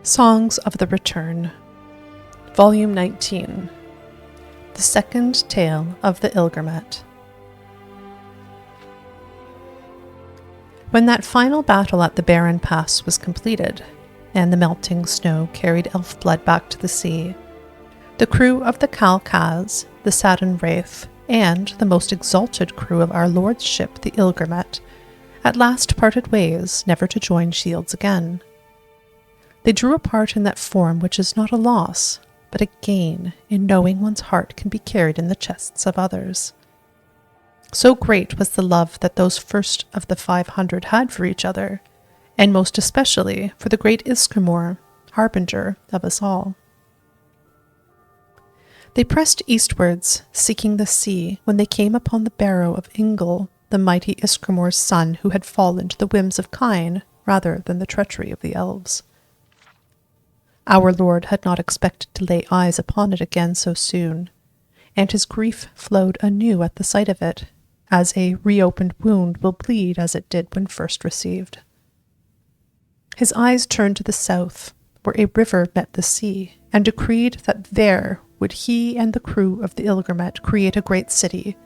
Songs of the Return, Volume 19, The Second Tale of the Ilgermet. When that final battle at the Barren Pass was completed, and the melting snow carried elf blood back to the sea, the crew of the Kalkaz, the Sadden Wraith, and the most exalted crew of our Lord's ship, the Ilgermet, at last parted ways, never to join shields again. They drew apart in that form which is not a loss, but a gain in knowing one's heart can be carried in the chests of others. So great was the love that those first of the 500 had for each other, and most especially for the great Ysgramor, harbinger of us all. They pressed eastwards, seeking the sea, when they came upon the barrow of Yngol, the mighty Ysgramor's son who had fallen to the whims of kine rather than the treachery of the elves. Our Lord had not expected to lay eyes upon it again so soon, and his grief flowed anew at the sight of it, as a reopened wound will bleed as it did when first received. His eyes turned to the south, where a river met the sea, and decreed that there would he and the crew of the Ilgermet create a great city,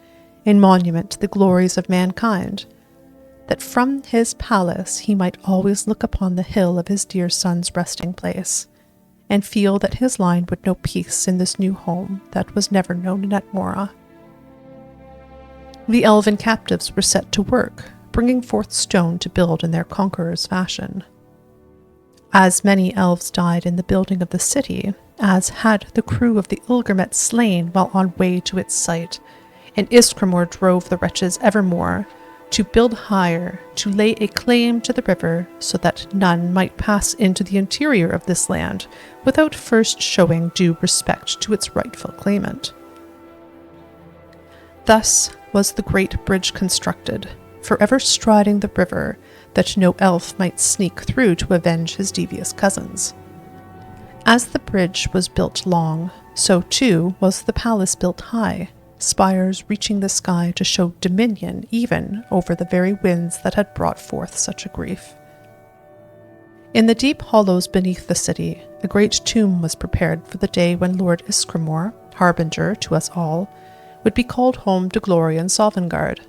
in monument to the glories of mankind, that from his palace he might always look upon the hill of his dear son's resting place, and feel that his line would know peace in this new home that was never known in Atmora. The elven captives were set to work, bringing forth stone to build in their conqueror's fashion. As many elves died in the building of the city, as had the crew of the Ilgermet slain while on way to its site, and Ysgramor drove the wretches evermore to build higher, to lay a claim to the river, so that none might pass into the interior of this land without first showing due respect to its rightful claimant. Thus was the great bridge constructed, forever striding the river, that no elf might sneak through to avenge his devious cousins. As the bridge was built long, so too was the palace built high, spires reaching the sky to show dominion even over the very winds that had brought forth such a grief. In the deep hollows beneath the city, a great tomb was prepared for the day when Lord Ysgramor, harbinger to us all, would be called home to glory in Sovngarde.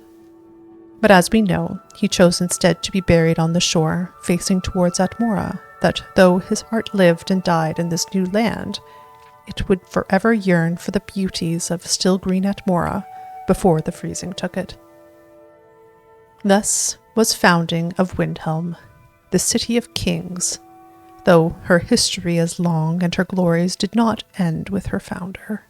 But as we know, he chose instead to be buried on the shore, facing towards Atmora, that though his heart lived and died in this new land, it would forever yearn for the beauties of still green Atmora before the freezing took it. Thus was founding of Windhelm, the city of kings, though her history is long and her glories did not end with her founder.